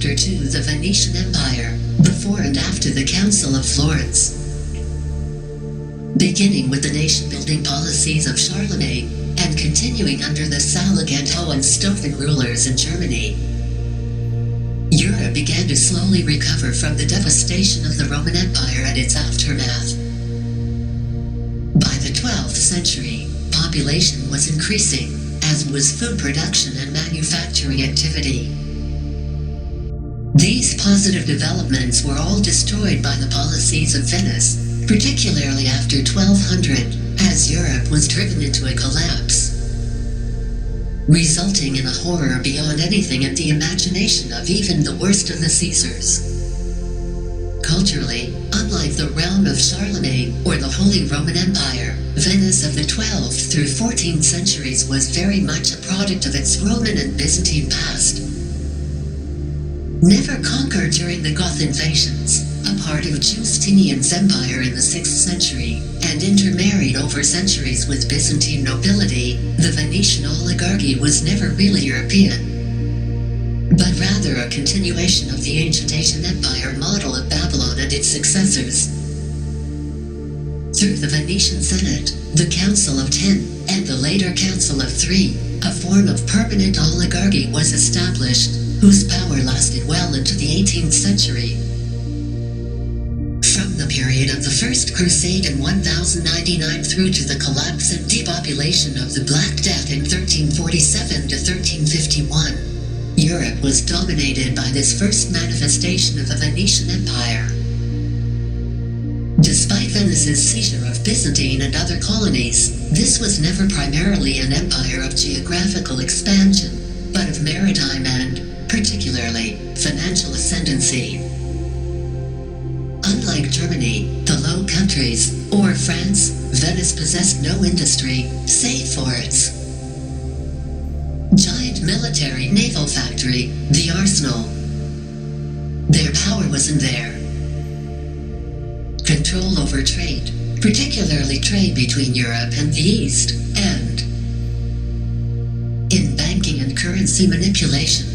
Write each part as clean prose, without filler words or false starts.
Chapter 2: The Venetian Empire, before and after the Council of Florence. Beginning with the nation-building policies of Charlemagne, and continuing under the Salic and Hohenstaufen rulers in Germany, Europe began to slowly recover from the devastation of the Roman Empire and its aftermath. By the 12th century, population was increasing, as was food production and manufacturing activity. These positive developments were all destroyed by the policies of Venice, particularly after 1200, as Europe was driven into a collapse, resulting in a horror beyond anything in the imagination of even the worst of the Caesars. Culturally, unlike the realm of Charlemagne or the Holy Roman Empire, Venice of the 12th through 14th centuries was very much a product of its Roman and Byzantine past. Never conquered during the Goth invasions, a part of Justinian's empire in the 6th century, and intermarried over centuries with Byzantine nobility, the Venetian oligarchy was never really European, but rather a continuation of the ancient Asian empire model of Babylon and its successors. Through the Venetian Senate, the Council of Ten, and the later Council of Three, a form of permanent oligarchy was established, whose power lasted well into the 18th century. From the period of the First Crusade in 1099 through to the collapse and depopulation of the Black Death in 1347 to 1351, Europe was dominated by this first manifestation of the Venetian Empire. Despite Venice's seizure of Byzantine and other colonies, this was never primarily an empire of geographical expansion, but of maritime and, particularly, financial ascendancy. Unlike Germany, the Low Countries, or France, Venice possessed no industry, save for its giant military naval factory, the arsenal. Their power wasn't there. Control over trade, particularly trade between Europe and the East, and in banking and currency manipulation.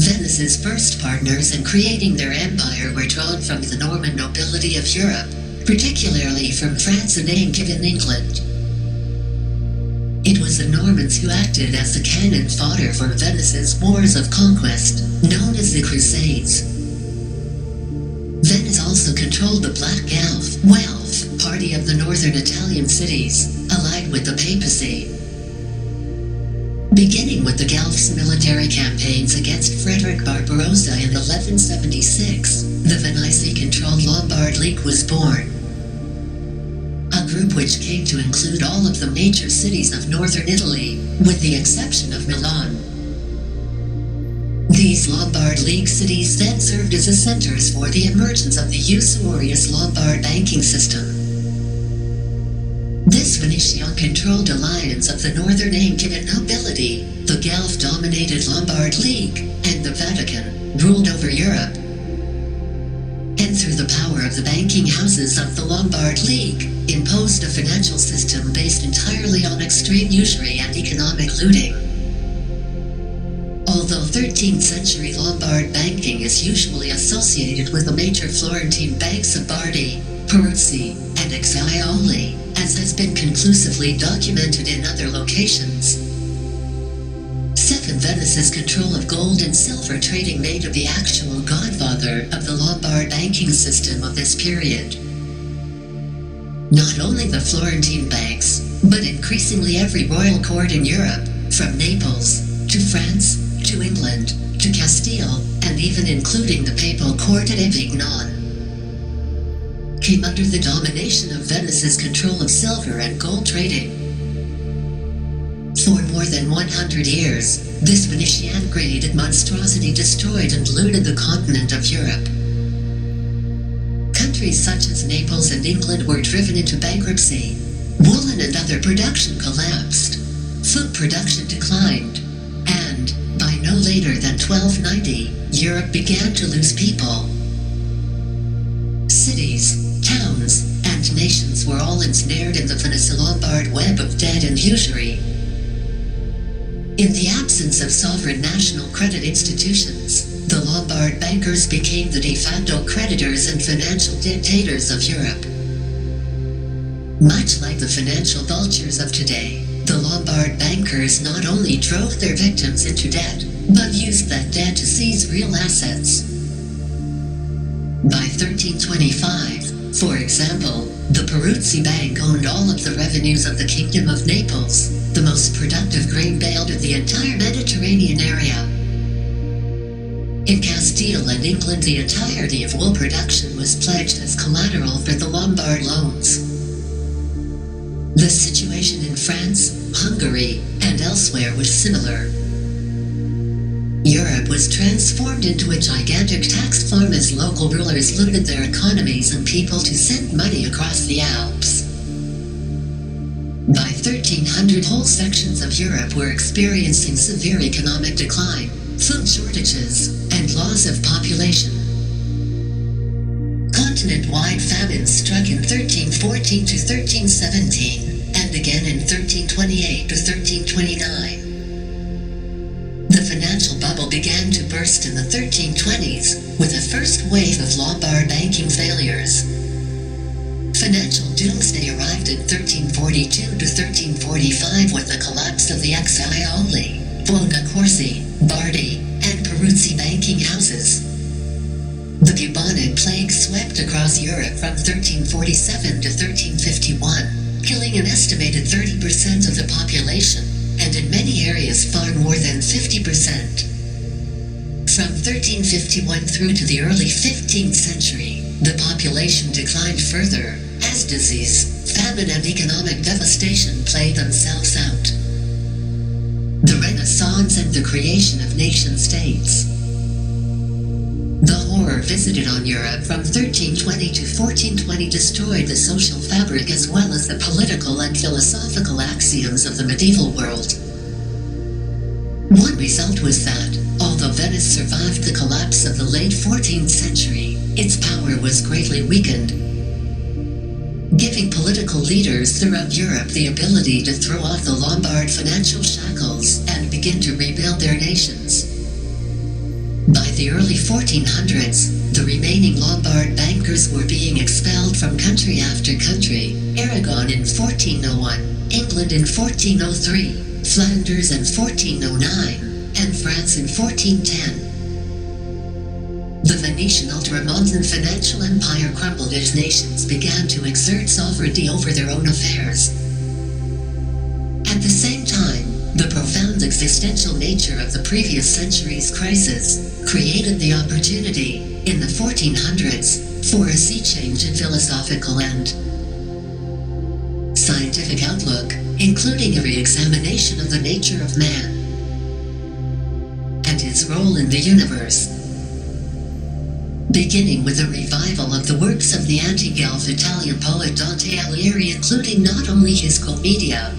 Venice's first partners in creating their empire were drawn from the Norman nobility of Europe, particularly from France and England. It was the Normans who acted as the cannon fodder for Venice's wars of conquest, known as the Crusades. Venice also controlled the Black Guelph party of the northern Italian cities, allied with the papacy. Beginning with the Guelphs' military campaigns against Frederick Barbarossa in 1176, the Venice-controlled Lombard League was born. A group which came to include all of the major cities of northern Italy, with the exception of Milan. These Lombard League cities then served as the centers for the emergence of the usurious Lombard banking system. This Venetian-controlled alliance of the northern Anglo nobility, the Guelph-dominated Lombard League, and the Vatican, ruled over Europe. And through the power of the banking houses of the Lombard League, imposed a financial system based entirely on extreme usury and economic looting. Although 13th century Lombard banking is usually associated with the major Florentine banks of Bardi, Peruzzi, and Exaioli, as has been conclusively documented in other locations. Venice's control of gold and silver trading made it the actual godfather of the Lombard banking system of this period. Not only the Florentine banks, but increasingly every royal court in Europe, from Naples, to France, to England, to Castile, and even including the papal court at Avignon, came under the domination of Venice's control of silver and gold trading. For more than 100 years, this Venetian-created monstrosity destroyed and looted the continent of Europe. Countries such as Naples and England were driven into bankruptcy. Woolen and other production collapsed. Food production declined. And, by no later than 1290, Europe began to lose people. Cities, towns, and nations were all ensnared in the Venice-Lombard web of debt and usury. In the absence of sovereign national credit institutions, the Lombard bankers became the de facto creditors and financial dictators of Europe. Much like the financial vultures of today, the Lombard bankers not only drove their victims into debt, but used that debt to seize real assets. By 1325, for example, the Peruzzi Bank owned all of the revenues of the Kingdom of Naples, the most productive grain belt of the entire Mediterranean area. In Castile and England, the entirety of wool production was pledged as collateral for the Lombard loans. The situation in France, Hungary, and elsewhere was similar. Europe was transformed into a gigantic tax farm as local rulers looted their economies and people to send money across the Alps. By 1300, whole sections of Europe were experiencing severe economic decline, food shortages, and loss of population. Continent-wide famines struck in 1314 to 1317, and again in 1328 to 1329. The financial bubble began to burst in the 1320s, with a first wave of Lombard banking failures. Financial doomsday arrived in 1342 to 1345 with the collapse of the Acciaioli, Buonaccorsi, Bardi, and Peruzzi banking houses. The bubonic plague swept across Europe from 1347 to 1351, killing an estimated 30% of the population, and in many areas far more than 50%. From 1351 through to the early 15th century, the population declined further, as disease, famine, and economic devastation played themselves out. The Renaissance and the creation of nation-states. The horror visited on Europe from 1320 to 1420 destroyed the social fabric as well as the political and philosophical axioms of the medieval world. One result was that, although Venice survived the collapse of the late 14th century, its power was greatly weakened, giving political leaders throughout Europe the ability to throw off the Lombard financial shackles and begin to rebuild their nations. By the early 1400s, the remaining Lombard bankers were being expelled from country after country: Aragon in 1401, England in 1403, Flanders in 1409, and France in 1410. The Venetian Ultramontane financial empire crumbled as nations began to exert sovereignty over their own affairs. At the same time, the profound existential nature of the previous century's crisis created the opportunity, in the 1400s, for a sea change in philosophical and scientific outlook, including a re-examination of the nature of man and his role in the universe. Beginning with a revival of the works of the anti-Guelph Italian poet Dante Alighieri, including not only his Commedia,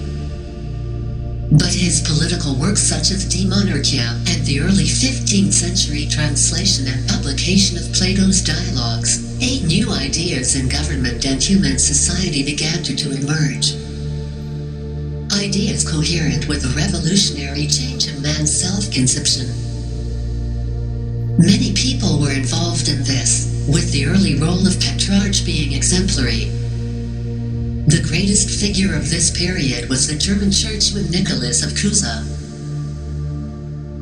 but his political works such as De Monarchia and the early 15th century translation and publication of Plato's Dialogues, 8 new ideas in government and human society began to emerge. Ideas coherent with the revolutionary change in man's self-conception. Many people were involved in this, with the early role of Petrarch being exemplary. The greatest figure of this period was the German churchman Nicholas of Cusa.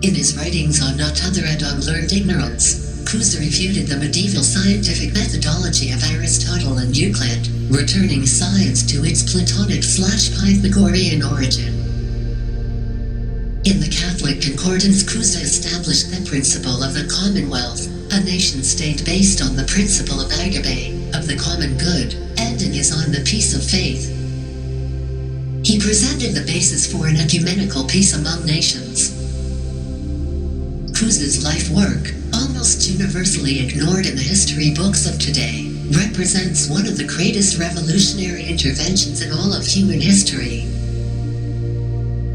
In his writings on Not Other and on Learned Ignorance, Cusa refuted the medieval scientific methodology of Aristotle and Euclid, returning science to its Platonic/Pythagorean origin. In the Catholic Concordance, Cusa established the principle of the Commonwealth, a nation-state based on the principle of agape, of the common good, and in his On the Peace of Faith. He presented the basis for an ecumenical peace among nations. Cusa's life work, almost universally ignored in the history books of today, represents one of the greatest revolutionary interventions in all of human history.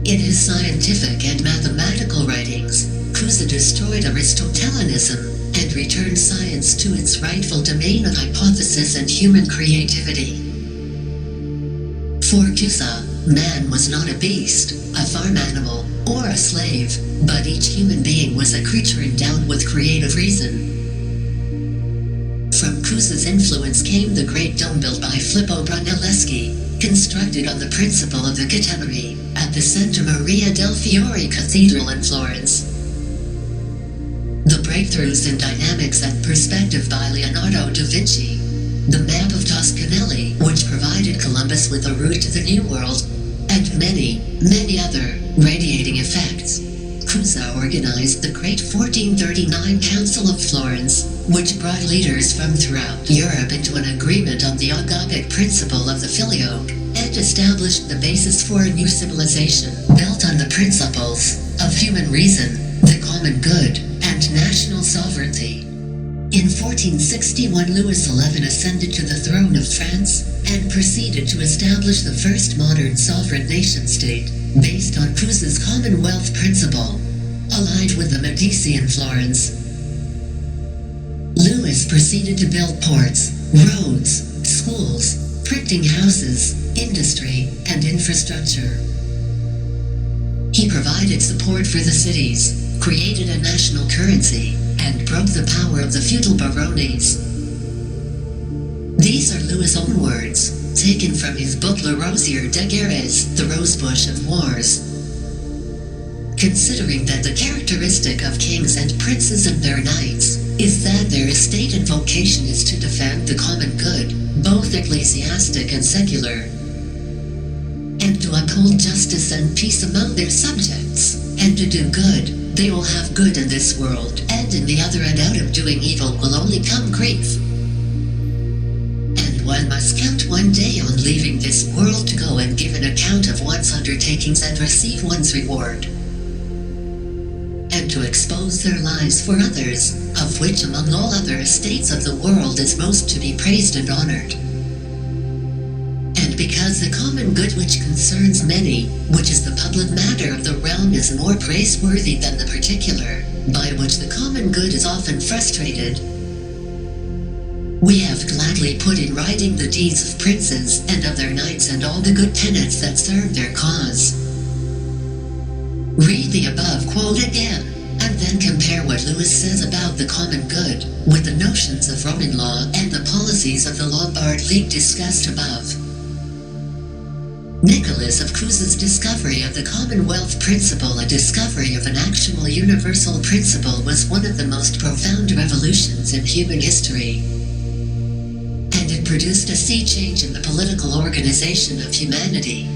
In his scientific and mathematical writings, Cusa destroyed Aristotelianism and returned science to its rightful domain of hypothesis and human creativity. For Cusa, man was not a beast, a farm animal, or a slave, but each human being was a creature endowed with creative reason. From Cusa's influence came the Great Dome built by Filippo Brunelleschi, constructed on the principle of the catenary, at the Santa Maria del Fiore Cathedral in Florence. The breakthroughs in dynamics and perspective by Leonardo da Vinci, the map of Toscanelli, which provided Columbus with a route to the New World, and many, many other radiating effects. Cusa organized the great 1439 Council of Florence, which brought leaders from throughout Europe into an agreement on the agapic principle of the filioque, and established the basis for a new civilization built on the principles of human reason, the common good, and national sovereignty. In 1461, Louis XI ascended to the throne of France and proceeded to establish the first modern sovereign nation-state, based on Cusa's Commonwealth principle, aligned with the Medici in Florence. Louis proceeded to build ports, roads, schools, printing houses, industry, and infrastructure. He provided support for the cities, created a national currency, and broke the power of the feudal baronies. These are Louis' own words, taken from his book Le Rosier de Guerres, The Rosebush of Wars. Considering that the characteristic of kings and princes and their knights is that their estate and vocation is to defend the common good, both ecclesiastic and secular, and to uphold justice and peace among their subjects, and to do good, they will have good in this world, and in the other, and out of doing evil will only come grief. And one must count one day on leaving this world to go and give an account of one's undertakings and receive one's reward, and to expose their lives for others, of which among all other estates of the world is most to be praised and honored. And because the common good which concerns many, which is the public matter of the realm, is more praiseworthy than the particular, by which the common good is often frustrated, we have gladly put in writing the deeds of princes and of their knights and all the good tenets that serve their cause. Read the above quote again, and then compare what Louis says about the common good with the notions of Roman law and the policies of the Lombard League discussed above. Nicholas of Cusa's discovery of the Commonwealth principle, a discovery of an actual universal principle, was one of the most profound revolutions in human history, and it produced a sea change in the political organization of humanity.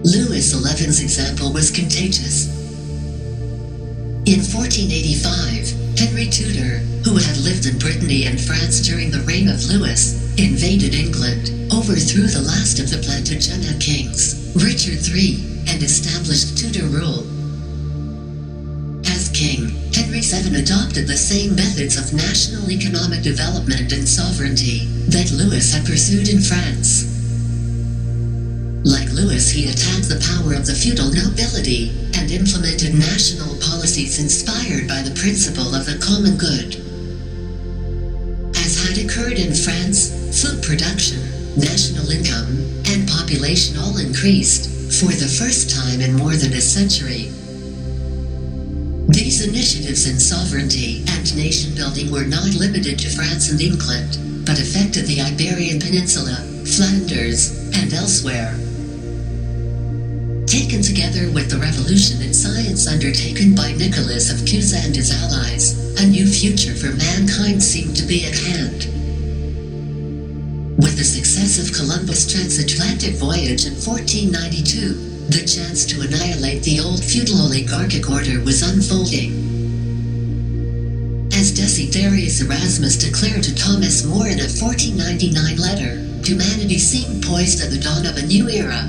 Louis XI's example was contagious. In 1485, Henry Tudor, who had lived in Brittany and France during the reign of Louis, invaded England, overthrew the last of the Plantagenet kings, Richard III, and established Tudor rule. As king, Henry VII adopted the same methods of national economic development and sovereignty that Louis had pursued in France. Like Louis, he attacked the power of the feudal nobility and implemented national policies inspired by the principle of the common good. As had occurred in France, food production, national income, and population all increased, for the first time in more than a century. These initiatives in sovereignty and nation-building were not limited to France and England, but affected the Iberian Peninsula, Flanders, and elsewhere. Taken together with the revolution in science undertaken by Nicholas of Cusa and his allies, a new future for mankind seemed to be at hand. With the success of Columbus' transatlantic voyage in 1492, the chance to annihilate the old feudal oligarchic order was unfolding. As Desiderius Erasmus declared to Thomas More in a 1499 letter, humanity seemed poised at the dawn of a new era.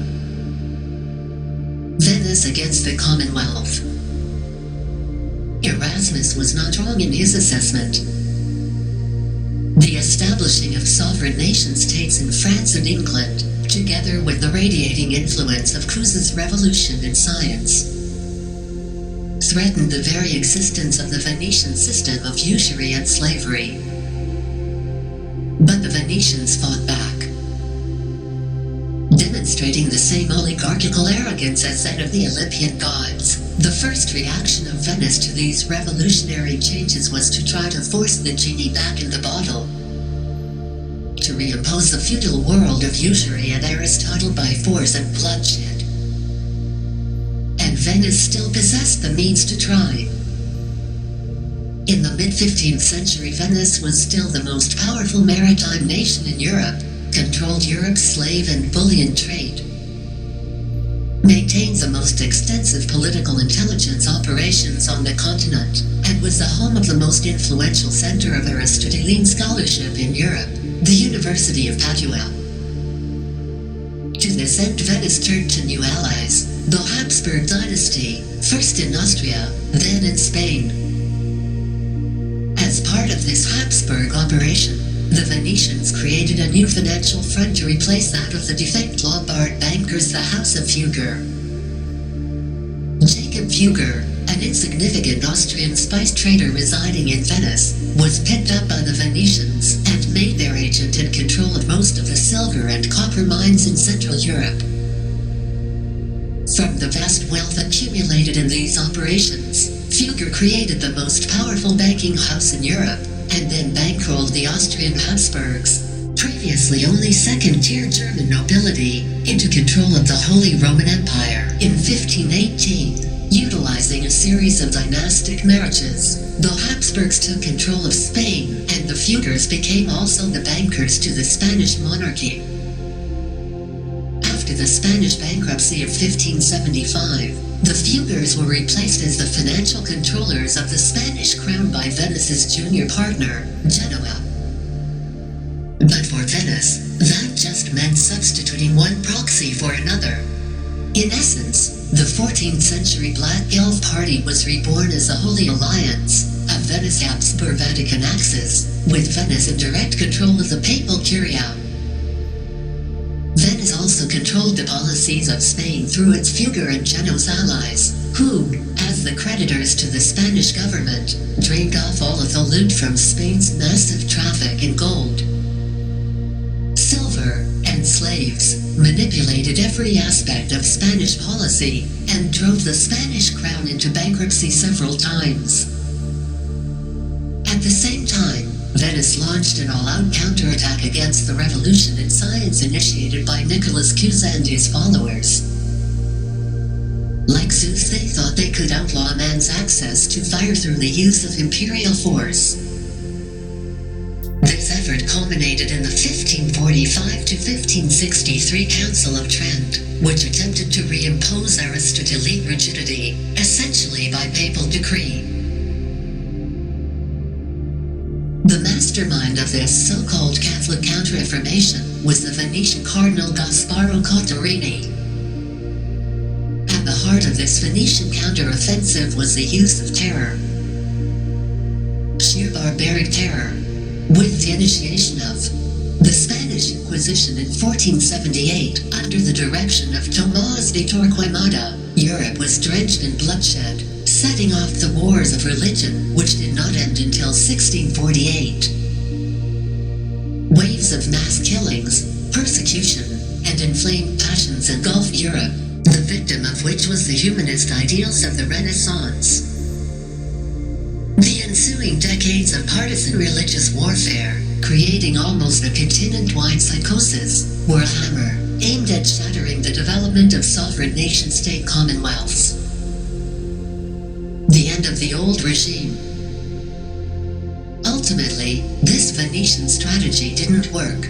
Venice against the Commonwealth. Erasmus was not wrong in his assessment. The establishing of sovereign nation-states in France and England, together with the radiating influence of Cusa's revolution in science, threatened the very existence of the Venetian system of usury and slavery. But the Venetians fought back, demonstrating the same oligarchical arrogance as that of the Olympian gods. The first reaction of Venice to these revolutionary changes was to try to force the genie back in the bottle, to reimpose the feudal world of usury and Aristotle by force and bloodshed. And Venice still possessed the means to try. In the mid-15th century, Venice was still the most powerful maritime nation in Europe, controlled Europe's slave and bullion trade, maintained the most extensive political intelligence operations on the continent, and was the home of the most influential center of Aristotelian scholarship in Europe, the University of Padua. To this end, Venice turned to new allies, the Habsburg dynasty, first in Austria, then in Spain. As part of this Habsburg operation, the Venetians created a new financial front to replace that of the defunct Lombard bankers, the House of Fugger. Jacob Fugger, an insignificant Austrian spice trader residing in Venice, was picked up by the Venetians and made their agent in control of most of the silver and copper mines in Central Europe. From the vast wealth accumulated in these operations, Fugger created the most powerful banking house in Europe, and then bankrolled the Austrian Habsburgs, previously only second-tier German nobility, into control of the Holy Roman Empire in 1518. Utilizing a series of dynastic marriages, the Habsburgs took control of Spain, and the Fuggers became also the bankers to the Spanish monarchy. After the Spanish bankruptcy of 1575, the Fuggers were replaced as the financial controllers of the Spanish crown by Venice's junior partner, Genoa. But for Venice, that just meant substituting one proxy for another. In essence, the 14th century Black Guelph Party was reborn as the Holy Alliance, a Venice-Habsburg-Vatican axis, with Venice in direct control of the Papal Curia. Venice also controlled the policies of Spain through its Fugger and Genoa's allies, who, as the creditors to the Spanish government, drained off all of the loot from Spain's massive traffic in gold, silver, and slaves, manipulated every aspect of Spanish policy, and drove the Spanish crown into bankruptcy several times. At the same time, Venice launched an all-out counterattack against the revolution in science initiated by Nicolas Cusa and his followers. Like Zeus, they thought they could outlaw man's access to fire through the use of imperial force. This effort culminated in the 1545 to 1563 Council of Trent, which attempted to reimpose Aristotelian rigidity, essentially by papal decree. The mastermind of this so-called Catholic counter-reformation was the Venetian Cardinal Gasparo Contarini. At the heart of this Venetian counter-offensive was the use of terror. Sheer barbaric terror, with the initiation of the Spanish Inquisition in 1478 under the direction of Tomás de Torquemada. Europe was drenched in bloodshed, setting off the wars of religion, which did not end until 1648. Waves of mass killings, persecution, and inflamed passions engulfed Europe, the victim of which was the humanist ideals of the Renaissance. The ensuing decades of partisan religious warfare, creating almost a continent-wide psychosis, were a hammer aimed at shattering the development of sovereign nation-state commonwealths. The end of the old regime. Ultimately, this Venetian strategy didn't work.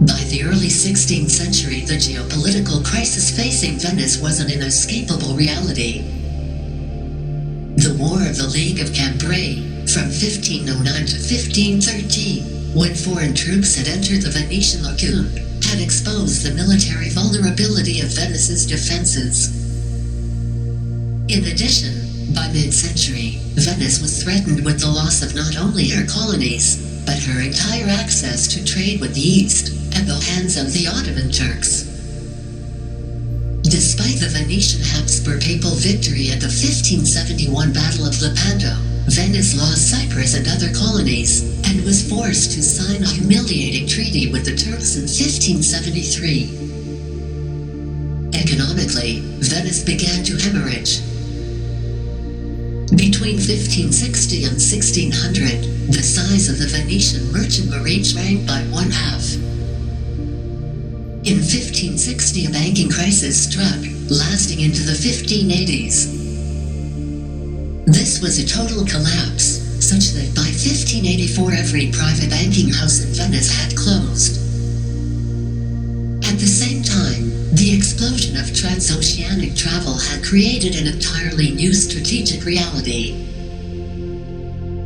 By the early 16th century, the geopolitical crisis facing Venice was an inescapable reality. The War of the League of Cambrai, from 1509 to 1513, when foreign troops had entered the Venetian lagoon, had exposed the military vulnerability of Venice's defenses. In addition, by mid-century, Venice was threatened with the loss of not only her colonies, but her entire access to trade with the East, at the hands of the Ottoman Turks. Despite the Venetian Habsburg papal victory at the 1571 Battle of Lepanto, Venice lost Cyprus and other colonies, and was forced to sign a humiliating treaty with the Turks in 1573. Economically, Venice began to hemorrhage. Between 1560 and 1600, the size of the Venetian merchant marine shrank by one half. In 1560, a banking crisis struck, lasting into the 1580s. This was a total collapse, such that by 1584 every private banking house in Venice had closed. At the same time, the explosion of transoceanic travel had created an entirely new strategic reality.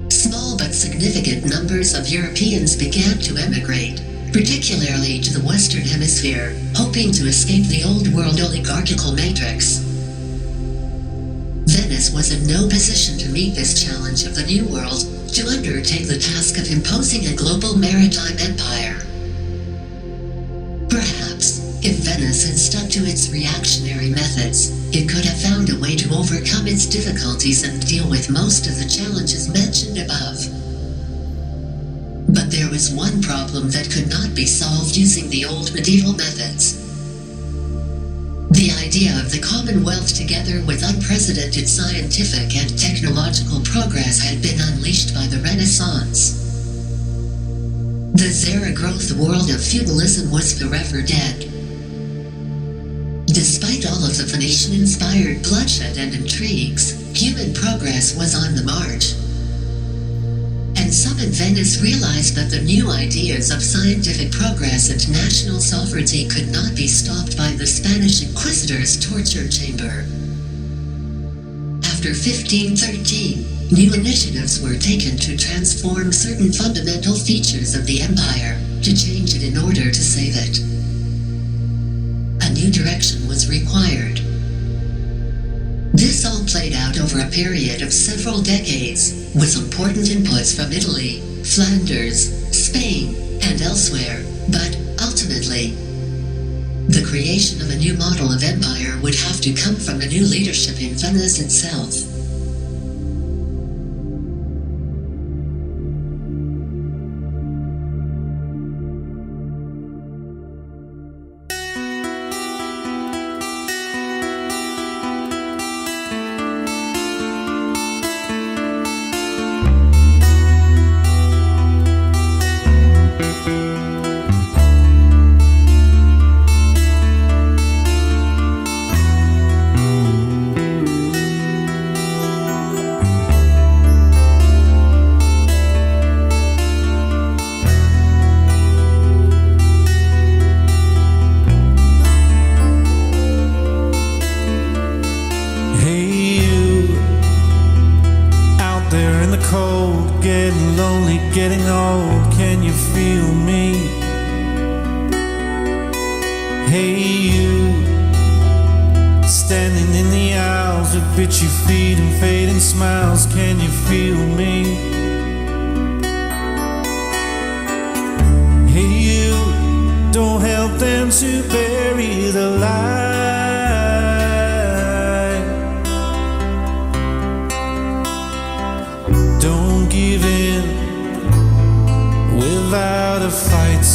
Small but significant numbers of Europeans began to emigrate, particularly to the Western Hemisphere, hoping to escape the Old World oligarchical matrix. Venice was in no position to meet this challenge of the New World, to undertake the task of imposing a global maritime empire. Perhaps, if Venice had stuck to its reactionary methods, it could have found a way to overcome its difficulties and deal with most of the challenges mentioned above. But there was one problem that could not be solved using the old medieval methods. The idea of the Commonwealth, together with unprecedented scientific and technological progress, had been unleashed by the Renaissance. The Zara-growth world of feudalism was forever dead. Despite all of the Venetian-inspired bloodshed and intrigues, human progress was on the march. And some in Venice realized that the new ideas of scientific progress and national sovereignty could not be stopped by the Spanish Inquisitor's torture chamber. After 1513, new initiatives were taken to transform certain fundamental features of the empire, to change it in order to save it. A new direction was required. This all played out over a period of several decades, with important inputs from Italy, Flanders, Spain, and elsewhere, but ultimately, the creation of a new model of empire would have to come from the new leadership in Venice itself. Getting old, can you feel me? Hey you, standing in the aisles with bitchy feet and fading smiles, can you feel me? Hey you, don't help them to bury the light. Don't give in without a fight.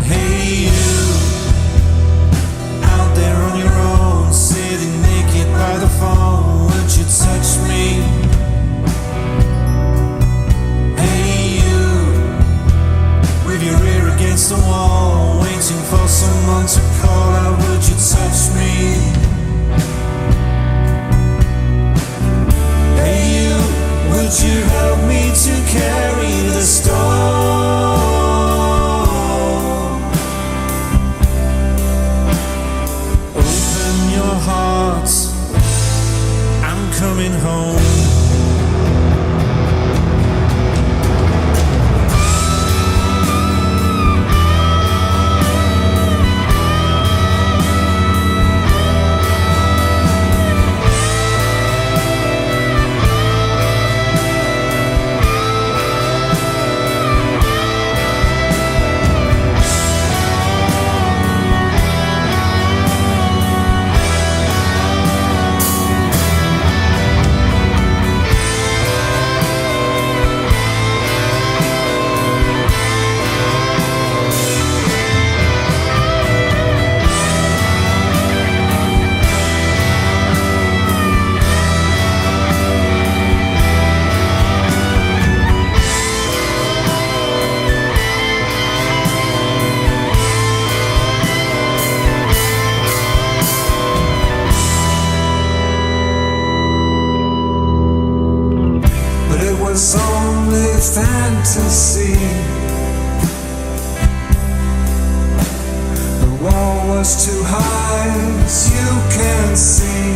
Hey you, out there on your own, sitting naked by the phone, would you touch me? Hey you, with your ear against the wall, waiting for someone to call out, would you touch me? Would you help me to carry the storm? Open your heart, I'm coming home. fantasy. The wall was too high, as you can see.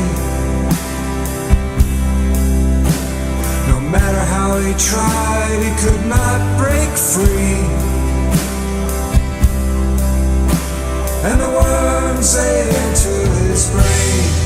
No matter how he tried, he could not break free. And the worms ate into his brain.